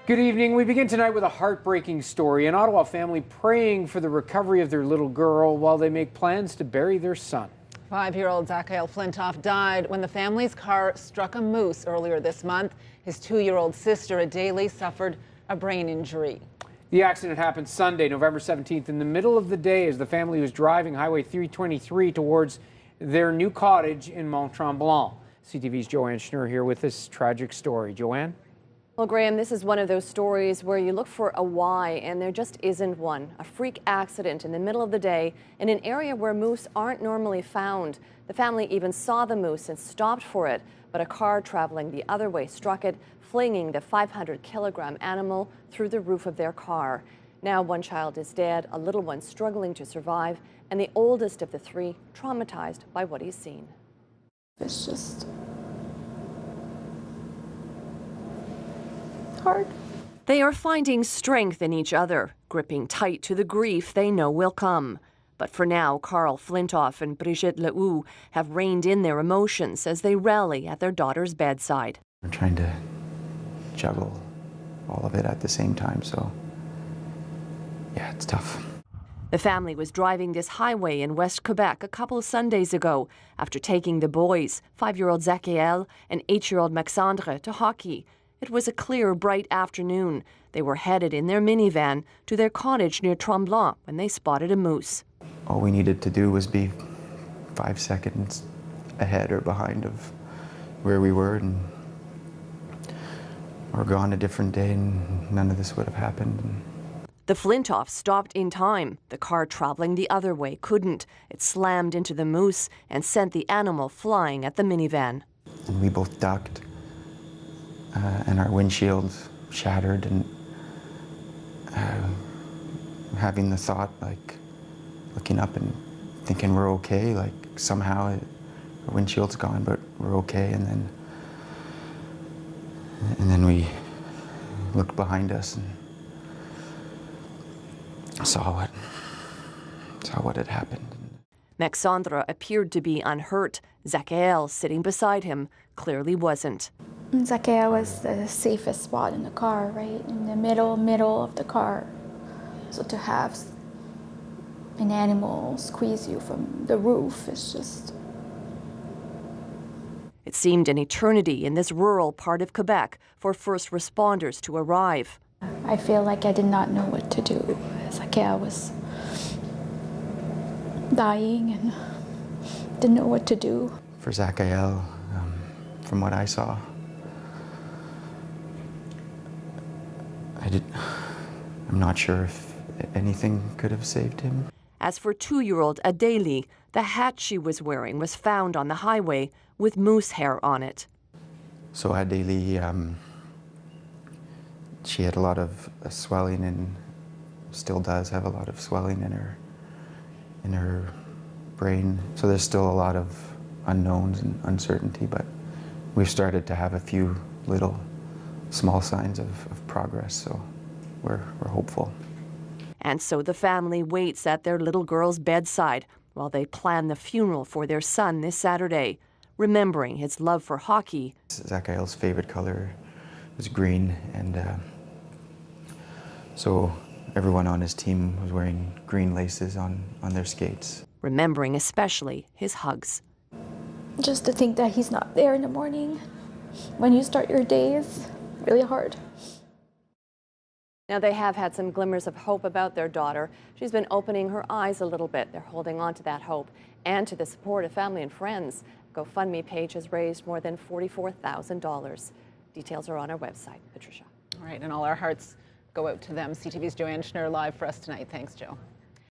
Good evening. We begin tonight with a heartbreaking story. An Ottawa family praying for the recovery of their little girl while they make plans to bury their son. 5-year-old Zachary Flintoff died when the family's car struck a moose earlier this month. His 2-year-old sister, Adele, suffered a brain injury. The accident happened Sunday, November 17th, in the middle of the day as the family was driving Highway 323 towards their new cottage in Mont-Tremblant. CTV's Joanne Schnur here with this tragic story. Joanne? Well, Graham, this is one of those stories where you look for a why, and there just isn't one. A freak accident in the middle of the day in an area where moose aren't normally found. The family even saw the moose and stopped for it, but a car traveling the other way struck it, flinging the 500-kilogram animal through the roof of their car. Now one child is dead, a little one struggling to survive, and the oldest of the three traumatized by what he's seen. It's just hard. They are finding strength in each other, gripping tight to the grief they know will come. But for now, Carl Flintoff and Brigitte Lehoux have reined in their emotions as they rally at their daughter's bedside. We're trying to juggle all of it at the same time, so yeah, it's tough. The family was driving this highway in West Quebec a couple of Sundays ago after taking the boys, 5-year-old Zachary and 8-year-old Maxandre, to hockey. It was a clear, bright afternoon. They were headed in their minivan to their cottage near Tremblant when they spotted a moose. All we needed to do was be 5 seconds ahead or behind of where we were, and we're gone a different day and none of this would have happened. The Flintoffs stopped in time. The car traveling the other way couldn't. It slammed into the moose and sent the animal flying at the minivan. And we both ducked. And our windshield shattered, and having the thought, like, looking up and thinking we're okay, like somehow our windshield's gone, but we're okay, and then we looked behind us and saw what had happened. Maxandre appeared to be unhurt. Zachary, sitting beside him, clearly wasn't. Zachary was the safest spot in the car, right in the middle of the car. So to have an animal squeeze you from the roof is just... It seemed an eternity in this rural part of Quebec for first responders to arrive. I feel like I did not know what to do. Zachary was dying and didn't know what to do. For Zachary, from what I saw, I'm not sure if anything could have saved him. As for 2-year-old Adele, the hat she was wearing was found on the highway with moose hair on it. So Adele, she had a lot of swelling and still does have a lot of swelling in her brain. So there's still a lot of unknowns and uncertainty, but we've started to have a few little small signs of progress, so we're hopeful. And so the family waits at their little girl's bedside while they plan the funeral for their son this Saturday, remembering his love for hockey. Zachary's favorite color was green, and so everyone on his team was wearing green laces on their skates. Remembering especially his hugs. Just to think that he's not there in the morning when you start your day is really hard. Now, they have had some glimmers of hope about their daughter. She's been opening her eyes a little bit. They're holding on to that hope and to the support of family and friends. GoFundMe page has raised more than $44,000. Details are on our website. Patricia. All right, and all our hearts go out to them. CTV's Joanne Schnur live for us tonight. Thanks, Joe.